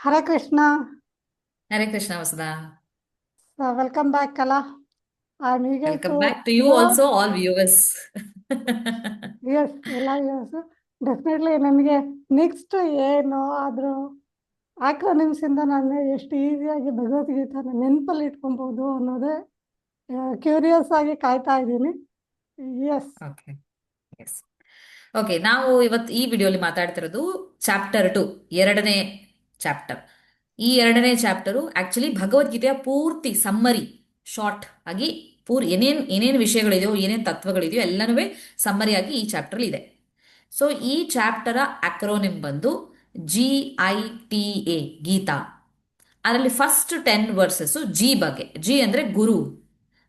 Hare Krishna. Hare Krishna Vasudha. Welcome back, Kala. I'm eager Welcome to back to you hear. also, all viewers. Yes, ಎಲ್ಲ yes. Definitely ನನಗೆ next ಏನು ಆದರೂ ಆಕ್ರೋನಿಮ್ಸ್ ಇಂದ ನಾನು ಎಷ್ಟು ಈಸಿಯಾಗಿ ಭಗವದ್ಗೀತಾನ ನೆನಪಲ್ಲಿ ಇಟ್ಕೊಬೋದು ಅನ್ನೋದೇ ಕ್ಯೂರಿಯಸ್ ಆಗಿ ಕಾಯ್ತಾ ಇದ್ದೀನಿ. ಎಸ್. ಓಕೆ ಎಸ್ ಓಕೆ ನಾವು ಇವತ್ತು ಈ ವಿಡಿಯೋಲಿ ಮಾತಾಡ್ತಿರೋದು ಚಾಪ್ಟರ್ 2, ಎರಡನೇ ಚಾಪ್ಟರ್. ಈ ಎರಡನೇ ಚಾಪ್ಟರು ಆಕ್ಚುಲಿ ಭಗವದ್ಗೀತೆಯ ಪೂರ್ತಿ ಸಮ್ಮರಿ, ಶಾರ್ಟ್ ಆಗಿ ಏನೇನು ವಿಷಯಗಳಿದೆಯೋ, ಏನೇನು ತತ್ವಗಳಿದೆಯೋ ಎಲ್ಲನೂ ಸಮ್ಮರಿಯಾಗಿ ಈ ಚಾಪ್ಟರ್ ಇದೆ. ಸೊ ಈ ಚಾಪ್ಟರ ಅಕ್ರೋನಿಮ್ ಬಂದು GITA, ಗೀತಾ. ಅದರಲ್ಲಿ ಫಸ್ಟ್ 10 ವರ್ಸಸ್ ಜಿ ಬಗ್ಗೆ. ಜಿ ಅಂದ್ರೆ ಗುರು,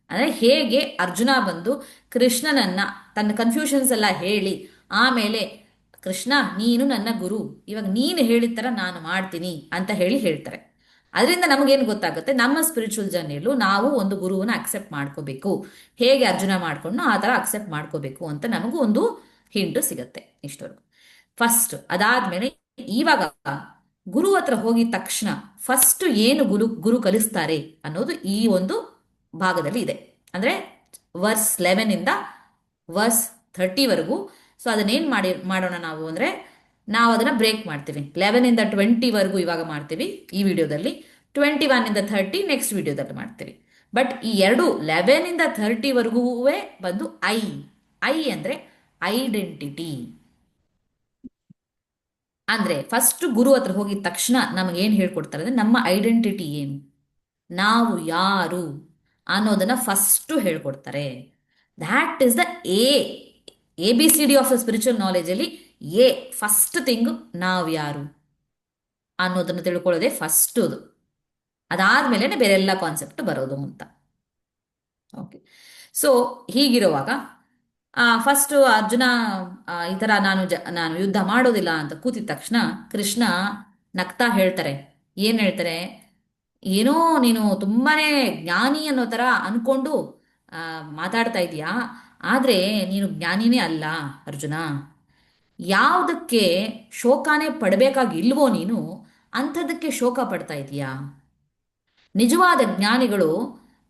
ಅಂದರೆ ಹೇಗೆ ಅರ್ಜುನ ಬಂದು ಕೃಷ್ಣನನ್ನ ತನ್ನ ಕನ್ಫ್ಯೂಷನ್ಸ್ ಎಲ್ಲ ಹೇಳಿ ಆಮೇಲೆ ಕೃಷ್ಣ ನೀನು ನನ್ನ ಗುರು, ಇವಾಗ ನೀನು ಹೇಳಿದ ಥರ ನಾನು ಮಾಡ್ತೀನಿ ಅಂತ ಹೇಳ್ತಾರೆ. ಅದರಿಂದ ನಮಗೇನು ಗೊತ್ತಾಗುತ್ತೆ, ನಮ್ಮ ಸ್ಪಿರಿಚುವಲ್ ಜರ್ನಿಯಲ್ಲೂ ನಾವು ಒಂದು ಗುರುವನ್ನ ಅಕ್ಸೆಪ್ಟ್ ಮಾಡ್ಕೋಬೇಕು, ಹೇಗೆ ಅರ್ಜುನ ಮಾಡ್ಕೊಂಡು ಆ ಥರ ಅಕ್ಸೆಪ್ಟ್ ಮಾಡ್ಕೋಬೇಕು ಅಂತ ನಮಗೂ ಒಂದು ಹಿಂಟು ಸಿಗುತ್ತೆ. ಇಷ್ಟವರೆಗೂ ಫಸ್ಟ್. ಅದಾದ್ಮೇಲೆ ಇವಾಗ ಗುರು ಹತ್ರ ಹೋಗಿದ ತಕ್ಷಣ ಫಸ್ಟ್ ಏನು ಗುರು ಕಲಿಸ್ತಾರೆ ಅನ್ನೋದು ಈ ಒಂದು ಭಾಗದಲ್ಲಿ ಇದೆ. ಅಂದ್ರೆ ವರ್ಸ್ 11 ಇಂದ ವರ್ಸ್ 30ವರೆಗೂ. ಸೊ ಅದನ್ನೇನು ಮಾಡೋಣ ನಾವು ಅಂದ್ರೆ, ನಾವು ಅದನ್ನ ಬ್ರೇಕ್ ಮಾಡ್ತೀವಿ. 11 ಇಂದ 20ವರೆಗೂ ಇವಾಗ ಮಾಡ್ತೀವಿ ಈ ವಿಡಿಯೋದಲ್ಲಿ, 21 ಇಂದ 30 ನೆಕ್ಸ್ಟ್ ವಿಡಿಯೋದಲ್ಲಿ ಮಾಡ್ತೀವಿ. ಬಟ್ ಈ ಎರಡು 11 ಇಂದ 30ವರೆಗೂ ಬಂದು ಐ. ಐ ಅಂದ್ರೆ ಐಡೆಂಟಿಟಿ. ಅಂದ್ರೆ ಫಸ್ಟ್ ಗುರು ಹತ್ರ ಹೋಗಿದ ತಕ್ಷಣ ನಮಗೆ ಏನು ಹೇಳ್ಕೊಡ್ತಾರೆ ಅಂದ್ರೆ, ನಮ್ಮ ಐಡೆಂಟಿಟಿ ಏನು, ನಾವು ಯಾರು ಅನ್ನೋದನ್ನ ಫಸ್ಟ್ ಹೇಳ್ಕೊಡ್ತಾರೆ. That is the A ABCD of the spiritual knowledge ಅಲ್ಲಿ ಎ ಫಸ್ಟ್ ಥಿಂಗ್, ನಾವು ಯಾರು ಅನ್ನೋದನ್ನ ತಿಳ್ಕೊಳ್ಳೋದೇ ಫಸ್ಟ್. ಅದು ಅದಾದ್ಮೇಲೆ ಬೇರೆ ಎಲ್ಲ ಕಾನ್ಸೆಪ್ಟ್ ಬರೋದು ಅಂತ. ಓಕೆ. ಸೊ ಹೀಗಿರುವಾಗ ಫಸ್ಟ್ ಅರ್ಜುನ ಈ ಥರ ನಾನು ಯುದ್ಧ ಮಾಡೋದಿಲ್ಲ ಅಂತ ಕೂತಿದ ತಕ್ಷಣ ಕೃಷ್ಣ ನಗ್ತಾ ಹೇಳ್ತಾರೆ. ಏನು ಹೇಳ್ತಾರೆ, ಏನೋ ನೀನು ತುಂಬಾನೇ ಜ್ಞಾನಿ ಅನ್ನೋ ಥರ ಅನ್ಕೊಂಡು ಮಾತಾಡ್ತಾ ಇದೀಯಾ, ಆದರೆ ನೀನು ಜ್ಞಾನಿನೇ ಅಲ್ಲ ಅರ್ಜುನ. ಯಾವುದಕ್ಕೆ ಶೋಕನೇ ಪಡಬೇಕಾಗಿಲ್ವೋ ನೀನು, ಅಂಥದಕ್ಕೆ ಶೋಕ ಪಡ್ತಾ ಇದೀಯಾ. ನಿಜವಾದ ಜ್ಞಾನಿಗಳು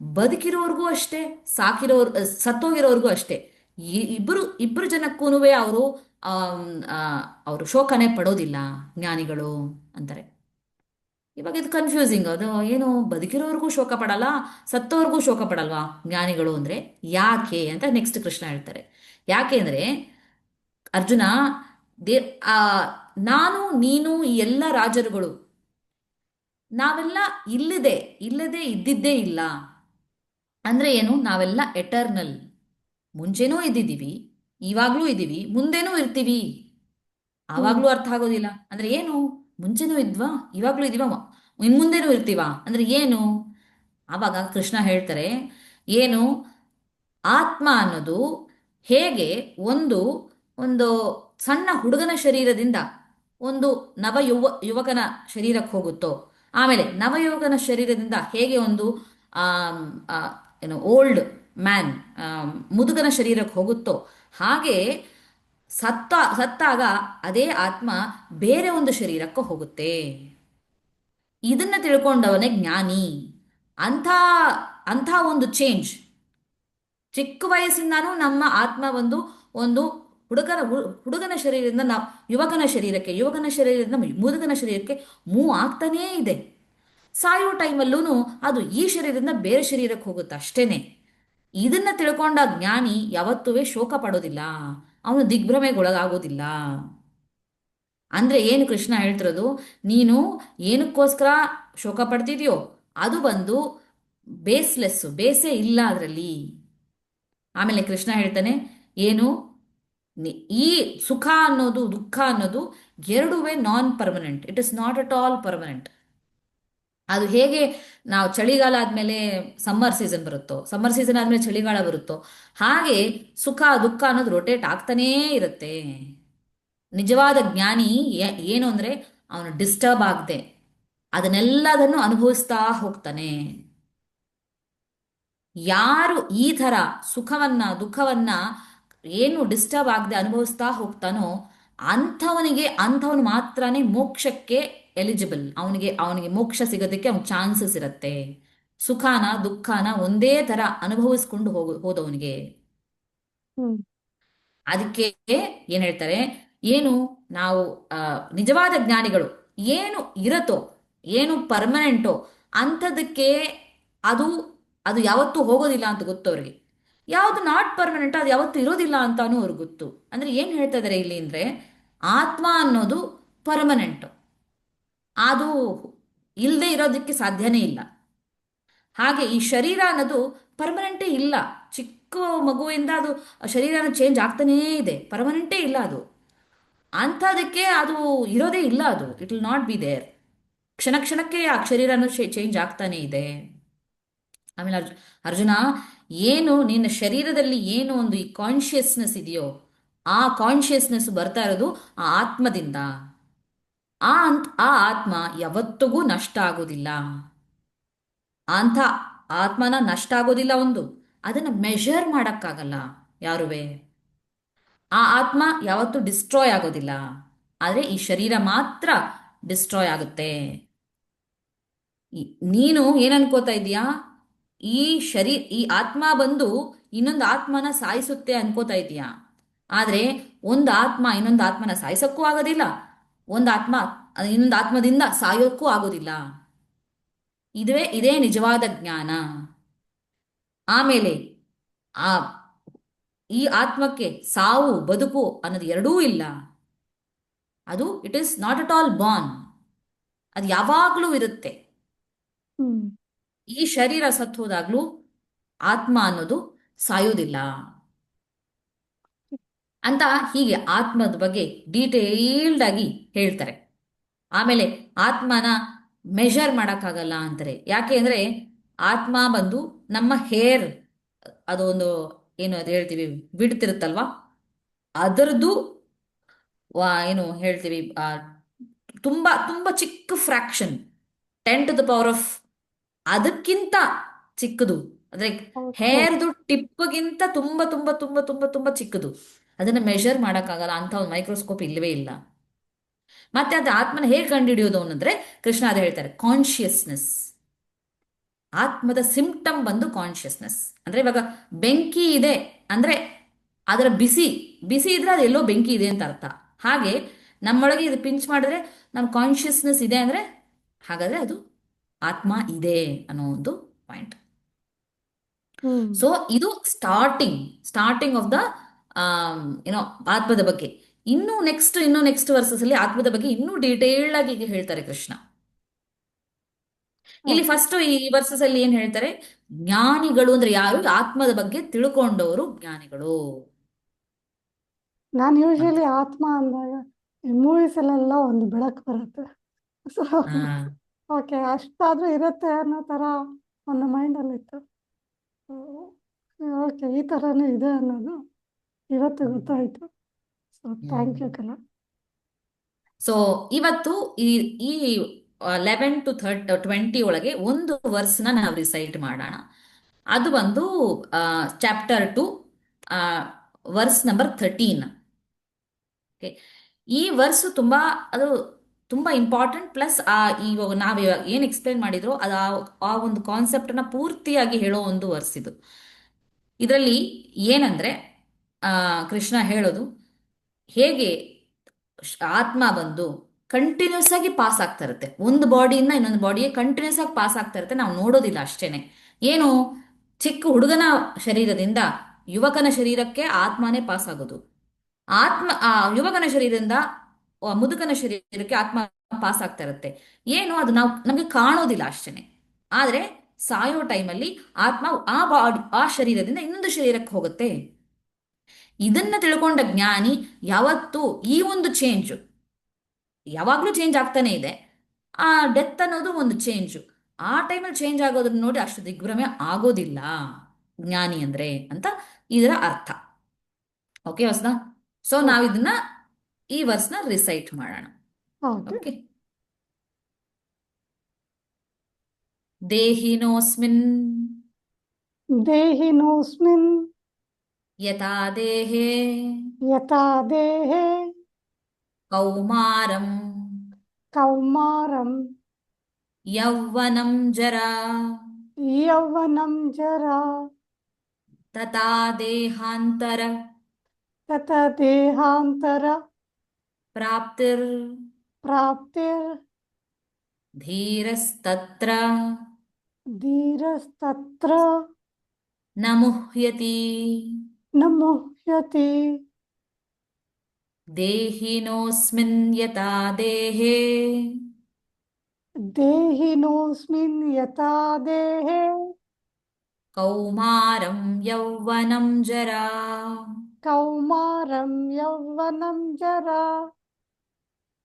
ಬದುಕಿರೋರ್ಗೂ ಅಷ್ಟೇ, ಸತ್ತೋಗಿರೋರ್ಗೂ ಅಷ್ಟೇ, ಇಬ್ಬರು ಜನಕ್ಕೂ ಅವರು ಅವರು ಶೋಕನೇ ಪಡೋದಿಲ್ಲ ಜ್ಞಾನಿಗಳು ಅಂತಾರೆ. ಇವಾಗ ಇದು ಕನ್ಫ್ಯೂಸಿಂಗ್. ಅದು ಏನು ಬದುಕಿರೋರ್ಗೂ ಶೋಕ ಪಡಲ್ಲ, ಸತ್ತೋರ್ಗೂ ಶೋಕ ಪಡಲ್ವಾ ಜ್ಞಾನಿಗಳು ಅಂದ್ರೆ, ಯಾಕೆ ಅಂತ ನೆಕ್ಸ್ಟ್ ಕೃಷ್ಣ ಹೇಳ್ತಾರೆ. ಯಾಕೆ ಅಂದ್ರೆ ಅರ್ಜುನ, ದೇ ಆ ನಾನು ನೀನು ಈ ಎಲ್ಲ ರಾಜರುಗಳು ನಾವೆಲ್ಲ ಇಲ್ಲದೆ ಇದ್ದಿದ್ದೇ ಇಲ್ಲ. ಅಂದ್ರೆ ಏನು, ನಾವೆಲ್ಲ ಎಟರ್ನಲ್. ಮುಂಚೆನೂ ಇದ್ದಿದ್ದೀವಿ, ಇವಾಗ್ಲೂ ಇದ್ದೀವಿ, ಮುಂದೇನೂ ಇರ್ತೀವಿ. ಹ್ಮ್. ಆವಾಗ್ಲೂ ಅರ್ಥ ಆಗೋದಿಲ್ಲ. ಅಂದ್ರೆ ಏನು, ಮುಂಚೆನೂ ಇದ್ವಾ, ಇವಾಗ್ಲೂ ಇದೀವ, ಇನ್ ಮುಂದೆನೂ ಇರ್ತೀವ ಅಂದ್ರೆ ಏನು. ಆವಾಗ ಕೃಷ್ಣ ಹೇಳ್ತಾರೆ, ಏನು ಆತ್ಮ ಅನ್ನೋದು ಹೇಗೆ ಒಂದು ಒಂದು ಸಣ್ಣ ಹುಡುಗನ ಶರೀರದಿಂದ ಒಂದು ಯುವಕನ ಶರೀರಕ್ಕೆ ಹೋಗುತ್ತೋ, ಆಮೇಲೆ ನವಯುವಕನ ಶರೀರದಿಂದ ಹೇಗೆ ಒಂದು ಆಮ್, ಆ, ಏನು ಓಲ್ಡ್ ಮ್ಯಾನ್ ಮುದುಕನ ಶರೀರಕ್ಕೆ ಹೋಗುತ್ತೋ, ಹಾಗೆ ಸತ್ತಾಗ ಅದೇ ಆತ್ಮ ಬೇರೆ ಒಂದು ಶರೀರಕ್ಕೆ ಹೋಗುತ್ತೆ. ಇದನ್ನ ತಿಳ್ಕೊಂಡವನೇ ಜ್ಞಾನಿ. ಅಂಥ ಅಂಥ ಒಂದು ಚೇಂಜ್ ಚಿಕ್ಕ ವಯಸ್ಸಿಂದಾನು ನಮ್ಮ ಆತ್ಮ ಒಂದು ಒಂದು ಹುಡುಗನ ಶರೀರದಿಂದ ನಾವು ಯುವಕನ ಶರೀರಕ್ಕೆ, ಯುವಕನ ಶರೀರದಿಂದ ಮುದುಕನ ಶರೀರಕ್ಕೆ ಮೂವ್ ಆಗ್ತಾನೇ ಇದೆ. ಸಾಯೋ ಟೈಮಲ್ಲೂ ಅದು ಈ ಶರೀರದಿಂದ ಬೇರೆ ಶರೀರಕ್ಕೆ ಹೋಗುತ್ತೆ ಅಷ್ಟೇನೆ. ಇದನ್ನ ತಿಳ್ಕೊಂಡ ಜ್ಞಾನಿ ಯಾವತ್ತೂ ಶೋಕ ಪಡೋದಿಲ್ಲ, ಅವನು ದಿಗ್ಭ್ರಮೆಗೊಳಗಾಗೋದಿಲ್ಲ. ಅಂದ್ರೆ ಏನು ಕೃಷ್ಣ ಹೇಳ್ತಿರೋದು, ನೀನು ಏನಕ್ಕೋಸ್ಕರ ಶೋಕ ಪಡ್ತಿದ್ಯೋ ಅದು ಬಂದು ಬೇಸೇ ಇಲ್ಲ ಅದರಲ್ಲಿ. ಆಮೇಲೆ ಕೃಷ್ಣ ಹೇಳ್ತಾನೆ, ಏನು ಈ ಸುಖ ಅನ್ನೋದು ದುಃಖ ಅನ್ನೋದು ಎರಡುವೇ non permanent, it is not at all permanent. ಅದು ಹೇಗೆ ನಾವು ಚಳಿಗಾಲ ಆದ್ಮೇಲೆ ಸಮ್ಮರ್ ಸೀಸನ್ ಬರುತ್ತೋ, ಸಮ್ಮರ್ ಸೀಸನ್ ಆದ್ಮೇಲೆ ಚಳಿಗಾಲ ಬರುತ್ತೋ, ಹಾಗೆ ಸುಖ ದುಃಖ ಅನ್ನೋದು ರೊಟೇಟ್ ಆಗ್ತಾನೇ ಇರುತ್ತೆ. ನಿಜವಾದ ಜ್ಞಾನಿ ಏನು ಅಂದ್ರೆ, ಅವನು ಡಿಸ್ಟರ್ಬ್ ಆಗದೆ ಅದನ್ನೆಲ್ಲದನ್ನು ಅನುಭವಿಸ್ತಾ ಹೋಗ್ತಾನೆ. ಯಾರು ಈ ಥರ ಸುಖವನ್ನ ದುಃಖವನ್ನ ಏನು ಡಿಸ್ಟರ್ಬ್ ಆಗದೆ ಅನುಭವಿಸ್ತಾ ಹೋಗ್ತಾನೋ, ಅಂಥವನು ಮಾತ್ರನೇ ಮೋಕ್ಷಕ್ಕೆ ಎಲಿಜಿಬಲ್, ಅವನಿಗೆ ಅವನಿಗೆ ಮೋಕ್ಷ ಸಿಗೋದಕ್ಕೆ ಅವ್ನ ಚಾನ್ಸಸ್ ಇರುತ್ತೆ. ಸುಖಾನ ದುಃಖಾನ ಒಂದೇ ತರ ಅನುಭವಿಸ್ಕೊಂಡು ಹೋದವನಿಗೆ. ಹ್ಮ್ ಅದಕ್ಕೆ ಏನ್ ಹೇಳ್ತಾರೆ, ಏನು ನಾವು ಆ, ನಿಜವಾದ ಜ್ಞಾನಿಗಳು ಏನು ಇರತ್ತೋ, ಏನು ಪರ್ಮನೆಂಟೋ ಅಂಥದಕ್ಕೆ ಅದು ಅದು ಯಾವತ್ತೂ ಹೋಗೋದಿಲ್ಲ ಅಂತ ಗೊತ್ತು ಅವ್ರಿಗೆ. ಯಾವುದು ನಾಟ್ ಪರ್ಮನೆಂಟ್ ಅದು ಯಾವತ್ತೂ ಇರೋದಿಲ್ಲ ಅಂತಾನೂ ಅವ್ರಿಗೆ ಗೊತ್ತು. ಅಂದ್ರೆ ಏನ್ ಹೇಳ್ತಾ ಇದಾರೆ ಇಲ್ಲಿ ಅಂದ್ರೆ, ಆತ್ಮ ಅನ್ನೋದು ಪರ್ಮನೆಂಟ್, ಅದು ಇಲ್ಲದೆ ಇರೋದಕ್ಕೆ ಸಾಧ್ಯನೇ ಇಲ್ಲ. ಹಾಗೆ ಈ ಶರೀರ ಅನ್ನೋದು ಪರ್ಮನೆಂಟೇ ಇಲ್ಲ. ಚಿಕ್ಕ ಮಗುವಿಂದ ಅದು ಶರೀರನ ಚೇಂಜ್ ಆಗ್ತಾನೇ ಇದೆ, ಪರ್ಮನೆಂಟೇ ಇಲ್ಲ ಅದು. ಅಂಥದಕ್ಕೆ ಅದು ಇರೋದೇ ಇಲ್ಲ, ಅದು it will not be there. ಕ್ಷಣ ಕ್ಷಣಕ್ಕೆ ಆ ಶರೀರನು ಚೇಂಜ್ ಆಗ್ತಾನೆ ಇದೆ. ಆಮೇಲೆ ಅರ್ಜುನ, ಏನು ನಿನ್ನ ಶರೀರದಲ್ಲಿ ಏನು ಒಂದು ಈ ಕಾನ್ಶಿಯಸ್ನೆಸ್ ಇದೆಯೋ, ಆ ಕಾನ್ಶಿಯಸ್ನೆಸ್ ಬರ್ತಾ ಇರೋದು ಆ ಆತ್ಮದಿಂದ. ಆ ಆತ್ಮ ಯಾವತ್ತಿಗೂ ನಷ್ಟ ಆಗೋದಿಲ್ಲ. ಅಂಥ ಆತ್ಮನ ನಷ್ಟ ಆಗೋದಿಲ್ಲ. ಒಂದು ಅದನ್ನ ಮೆಷರ್ ಮಾಡಕ್ಕಾಗಲ್ಲ ಯಾರುವೆ. ಆ ಆತ್ಮ ಯಾವತ್ತೂ ಡಿಸ್ಟ್ರಾಯ್ ಆಗೋದಿಲ್ಲ, ಆದ್ರೆ ಈ ಶರೀರ ಮಾತ್ರ ಡಿಸ್ಟ್ರಾಯ್ ಆಗುತ್ತೆ. ನೀನು ಏನ್ ಅನ್ಕೋತಾ ಇದೀಯಾ, ಈ ಆತ್ಮ ಬಂದು ಇನ್ನೊಂದು ಆತ್ಮನ ಸಾಯಿಸುತ್ತೆ ಅನ್ಕೋತಾ ಇದೀಯಾ. ಆದ್ರೆ ಒಂದು ಆತ್ಮ ಇನ್ನೊಂದು ಆತ್ಮನ ಸಾಯಿಸಕ್ಕೂ ಆಗೋದಿಲ್ಲ, ಒಂದು ಆತ್ಮ ಇನ್ನೊಂದು ಆತ್ಮದಿಂದ ಸಾಯೋಕ್ಕೂ ಆಗೋದಿಲ್ಲ. ಇದೇ ನಿಜವಾದ ಜ್ಞಾನ. ಆಮೇಲೆ ಆ ಈ ಆತ್ಮಕ್ಕೆ ಸಾವು ಬದುಕು ಅನ್ನೋದು ಎರಡೂ ಇಲ್ಲ. ಅದು it is not at all Born, ಅದು ಯಾವಾಗ್ಲೂ ಇರುತ್ತೆ. ಹ್ಮ್ ಈ ಶರೀರ ಸತ್ತು ಹೋದಾಗ್ಲೂ ಆತ್ಮ ಅನ್ನೋದು ಸಾಯೋದಿಲ್ಲ ಅಂತ. ಹೀಗೆ ಆತ್ಮದ ಬಗ್ಗೆ ಡೀಟೇಲ್ಡ್ ಆಗಿ ಹೇಳ್ತಾರೆ. ಆಮೇಲೆ ಆತ್ಮನ ಮೆಷರ್ ಮಾಡಕ್ಕಾಗಲ್ಲ ಅಂತಾರೆ. ಯಾಕೆ ಅಂದ್ರೆ ಆತ್ಮ ಬಂದು ನಮ್ಮ ಹೇರ್, ಅದೊಂದು ಏನು ಅದು ಹೇಳ್ತೀವಿ ಬಿಡ್ತಿರುತ್ತಲ್ವಾ, ಅದರದ್ದು ಏನು ಹೇಳ್ತೀವಿ ತುಂಬಾ ತುಂಬಾ ಚಿಕ್ಕ ಫ್ರಾಕ್ಷನ್, 10 to the power ಅದಕ್ಕಿಂತ ಚಿಕ್ಕದು. ಅಂದ್ರೆ ಓಕೆ. ಹೇರ್ದು ಟಿಪ್ಗಿಂತ ತುಂಬಾ ತುಂಬಾ ತುಂಬಾ ತುಂಬಾ ತುಂಬಾ ಚಿಕ್ಕದು. ಅದನ್ನ ಮೆಷರ್ ಮಾಡಕ್ಕಾಗಲ್ಲ, ಅಂತ ಒಂದು ಮೈಕ್ರೋಸ್ಕೋಪ್ ಇಲ್ಲವೇ ಇಲ್ಲ. ಮತ್ತೆ ಅದು ಆತ್ಮನ ಹೇಗೆ ಕಂಡುಹಿಡಿಯೋದು ಅನ್ನಂದ್ರೆ, ಕೃಷ್ಣ ಅದೇ ಹೇಳ್ತಾರೆ, ಕಾನ್ಶಿಯಸ್ನೆಸ್. ಆತ್ಮದ ಸಿಂಪ್ಟಮ್ ಬಂದು ಕಾನ್ಶಿಯಸ್ನೆಸ್. ಅಂದ್ರೆ ಇವಾಗ ಬೆಂಕಿ ಇದೆ ಅಂದ್ರೆ ಅದರ ಬಿಸಿ ಬಿಸಿ ಇದ್ರೆ ಅದು ಎಲ್ಲೋ ಬೆಂಕಿ ಇದೆ ಅಂತ ಅರ್ಥ. ಹಾಗೆ ನಮ್ಮೊಳಗೆ ಇದು ಪಿಂಚ್ ಮಾಡಿದ್ರೆ ನಮ್ಮ ಕಾನ್ಶಿಯಸ್ನೆಸ್ ಇದೆ ಅಂದ್ರೆ ಹಾಗಾದ್ರೆ ಅದು ಆತ್ಮ ಇದೆ ಅನ್ನೋ ಒಂದು ಪಾಯಿಂಟ್. ಹ್ಮ್ ಸೊ ಇದು ಸ್ಟಾರ್ಟಿಂಗ್ ಆಫ್ ದ ಏನೋ ಆತ್ಮದ ಬಗ್ಗೆ. ಇನ್ನು ನೆಕ್ಸ್ಟ್ ವರ್ಸಸ್ ಅಲ್ಲಿ ಆತ್ಮದ ಬಗ್ಗೆ ಇನ್ನೂ ಡೀಟೇಲ್ಡ್ ಆಗಿ ಈಗ ಹೇಳ್ತಾರೆ ಕೃಷ್ಣ. ಇಲ್ಲಿ ಓಕೆ. ಫಸ್ಟ್ ಈ ವರ್ಸಸ್ ಅಲ್ಲಿ ಏನ್ ಹೇಳ್ತಾರೆ, ಜ್ಞಾನಿಗಳು ಅಂದ್ರೆ ಯಾರು, ಆತ್ಮದ ಬಗ್ಗೆ ತಿಳ್ಕೊಂಡವರು ಜ್ಞಾನಿಗಳು ನಾನು ಅಂತ. ಯೂಶಲಿ ಆತ್ಮ ಅಂದಾಗ ಈ ಮೂವೀಸಲ್ಲೆಲ್ಲ ಒಂದು ಬೆಳಕು ಬರುತ್ತೆ. ಸೊ ಹಾ. ಓಕೆ, ಅಷ್ಟಾದ್ರೂ ಇರುತ್ತೆ ಅನ್ನೋ ಥರ ಒಂದು ಮೈಂಡಲ್ಲಿತ್ತು. ಓಕೆ, ಈ ಥರನೂ ಇದೆ ಅನ್ನೋದು ಇವತ್ತು ಗೊತ್ತಾಯಿತು. ಸೊ ಥ್ಯಾಂಕ್ ಯು ಕಲಾ. ಸೊ ಇವತ್ತು ಈ ಈ 11 to 20 ಒಳಗೆ ಒಂದು ವರ್ಸ್ನ ನಾವು ರಿಸೈಟ್ ಮಾಡೋಣ. ಅದು ಒಂದು ಚಾಪ್ಟರ್ 2 ವರ್ಸ್ ನಂಬರ್ 13. ಓಕೆ, ಈ ವರ್ಸ್ ಅದು ತುಂಬಾ ಇಂಪಾರ್ಟೆಂಟ್. ಪ್ಲಸ್ ಇವಾಗ ನಾವು ಇವಾಗ ಏನ್ ಎಕ್ಸ್ಪ್ಲೇನ್ ಮಾಡಿದ್ರು ಅದು ಆ ಒಂದು ಕಾನ್ಸೆಪ್ಟ್ ನ ಪೂರ್ತಿಯಾಗಿ ಹೇಳೋ ಒಂದು ವರ್ಸ್ ಇದು. ಇದರಲ್ಲಿ ಏನಂದ್ರೆ ಆ ಕೃಷ್ಣ ಹೇಳೋದು, ಹೇಗೆ ಆತ್ಮ ಬಂದು ಕಂಟಿನ್ಯೂಸ್ ಆಗಿ ಪಾಸ್ ಆಗ್ತಾ ಇರುತ್ತೆ, ಒಂದು ಬಾಡಿಯಿಂದ ಇನ್ನೊಂದು ಬಾಡಿಗೆ ಕಂಟಿನ್ಯೂಸ್ ಆಗಿ ಪಾಸ್ ಆಗ್ತಾ ಇರುತ್ತೆ, ನಾವು ನೋಡೋದಿಲ್ಲ ಅಷ್ಟೇನೆ. ಏನು, ಚಿಕ್ಕ ಹುಡುಗನ ಶರೀರದಿಂದ ಯುವಕನ ಶರೀರಕ್ಕೆ ಆತ್ಮನೇ ಪಾಸ್ ಆಗೋದು, ಆ ಯುವಕನ ಶರೀರದಿಂದ ಮುದುಕನ ಶರೀರಕ್ಕೆ ಆತ್ಮ ಪಾಸ್ ಆಗ್ತಾ ಇರುತ್ತೆ. ಏನು, ಅದು ನಮಗೆ ಕಾಣೋದಿಲ್ಲ ಅಷ್ಟೇನೆ. ಆದ್ರೆ ಸಾಯೋ ಟೈಮಲ್ಲಿ ಆತ್ಮ ಆ ಶರೀರದಿಂದ ಇನ್ನೊಂದು ಶರೀರಕ್ಕೆ ಹೋಗುತ್ತೆ. ಇದನ್ನ ತಿಳ್ಕೊಂಡ ಜ್ಞಾನಿ ಯಾವತ್ತೂ ಈ ಒಂದು ಚೇಂಜ್ ಯಾವಾಗ್ಲೂ ಚೇಂಜ್ ಆಗ್ತಾನೆ ಇದೆ. ಆ ಡೆತ್ ಅನ್ನೋದು ಒಂದು ಚೇಂಜ್, ಆ ಟೈಮಲ್ಲಿ ಚೇಂಜ್ ಆಗೋದನ್ನ ನೋಡಿ ಅಷ್ಟು ದಿಗ್ಭ್ರಮೆ ಆಗೋದಿಲ್ಲ ಜ್ಞಾನಿ ಅಂದ್ರೆ ಅಂತ ಇದರ ಅರ್ಥ. ಓಕೆ ಹೊಸದಾ? ಸೊ ನಾವಿದನ್ನ ಈ ವರ್ಸ್ನ ರಿಸೈಟ್ ಮಾಡೋಣ. ಓಕೆ. ಓಕೆ. ದೇಹಿನೋಸ್ಮಿನ್ ದೇಹಿನೋಸ್ಮಿನ್ ಯಥಾ ದೇಹೇ ಯಥಾ ದೇಹೇ ಕೌಮಾರಂ ಕೌಮಾರಂ ಯೌವನಂ ಜರಾ ಯೌವನಂ ಜರಾ ತಥಾ ದೇಹಾಂತರ ತತ ದೇಹಾಂತರ ಪ್ರಾಪ್ತಿರ್ ಪ್ರಾಪ್ತಿರ್ ಧೀರಸ್ತತ್ರ ಧೀರಸ್ತತ್ರ ನ ಮುಹ್ಯತಿ ನ ಮುಹ್ಯತಿ ದೇಹಿನೋಸ್ಮಿನ್ ಯಥಾ ದೇಹೇ ದೇಹಿನೋಸ್ಮಿನ್ ಯಥಾ ದೇಹೇ ಕೌಮಾರಂ ಯೌವನಂ ಜರಾ ಕೌಮಾರಂ ಯೌವನಂ ಜರಾ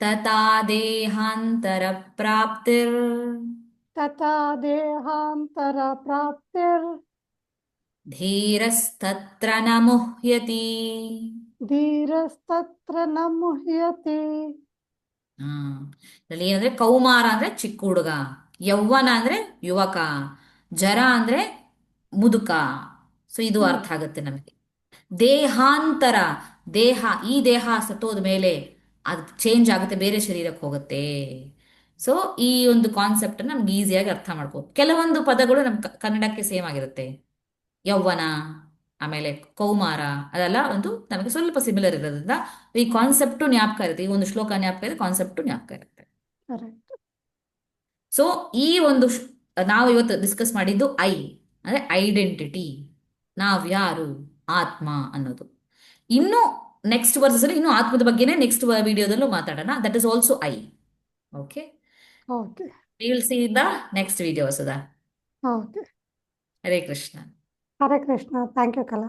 ತಥಾ ದೇಹಾಂತರ ಪ್ರಾಪ್ತಿರ್ ತಥಾ ದೇಹಾಂತರ ಪ್ರಾಪ್ತಿರ್ ಧೀರಸ್ತತ್ರ ನ ಮುಹ್ಯತಿ. ಧೀರಸ್ತತ್ರ ನ ಮುಹ್ಯತಿ. ಹಾ ಇದರಲ್ಲಿ ಏನಂದ್ರೆ ಕೌಮಾರ ಅಂದ್ರೆ ಚಿಕ್ಕ ಹುಡುಗ, ಯೌವನ ಅಂದ್ರೆ ಯುವಕ, ಜರ ಅಂದ್ರೆ ಮುದುಕ. ಸೊ ಇದು ಅರ್ಥ ಆಗುತ್ತೆ ನಮಗೆ. ದೇಹಾಂತರ, ದೇಹ, ಈ ದೇಹ ಸತ್ತೋದ ಮೇಲೆ ಅದು ಚೇಂಜ್ ಆಗುತ್ತೆ, ಬೇರೆ ಶರೀರಕ್ಕೆ ಹೋಗುತ್ತೆ. ಸೊ ಈ ಒಂದು ಕಾನ್ಸೆಪ್ಟ್ ನಮ್ಗೆ ಈಸಿಯಾಗಿ ಅರ್ಥ ಮಾಡ್ಕೋ. ಕೆಲವೊಂದು ಪದಗಳು ನಮ್ ಕನ್ನಡಕ್ಕೆ ಸೇಮ್ ಆಗಿರುತ್ತೆ. ಯೌವನ, ಆಮೇಲೆ ಕೌಮಾರ, ಅದೆಲ್ಲ ಒಂದು ನಮಗೆ ಸ್ವಲ್ಪ ಸಿಮಿಲರ್ ಇರೋದ್ರಿಂದ ಈ ಕಾನ್ಸೆಪ್ಟು ಜ್ಞಾಪಕ ಇರುತ್ತೆ. ಈ ಒಂದು ಶ್ಲೋಕ ಜ್ಞಾಪಕ ಇರುತ್ತೆ, ಕಾನ್ಸೆಪ್ಟು ಜ್ಞಾಪಕ ಇರುತ್ತೆ. ಕರೆಕ್ಟ್. ಸೊ ಈ ಒಂದು ನಾವು ಇವತ್ತು ಡಿಸ್ಕಸ್ ಮಾಡಿದ್ದು ಅಂದ್ರೆ ಐಡೆಂಟಿಟಿ, ನಾವ್ಯಾರು, ಆತ್ಮ ಅನ್ನೋದು. ಇನ್ನು ನೆಕ್ಸ್ಟ್ ವರ್ಸಸ್ ಅಲ್ಲಿ ಇನ್ನು ಆತ್ಮದ ಬಗ್ಗೆನೇ ನೆಕ್ಸ್ಟ್ ವಿಡಿಯೋದಲ್ಲೂ ಮಾತಾಡೋಣ. That is also okay. Okay. We will see the next video Sudha. Okay. Hare Krishna. Hare Krishna. Thank you ಕಲಾ.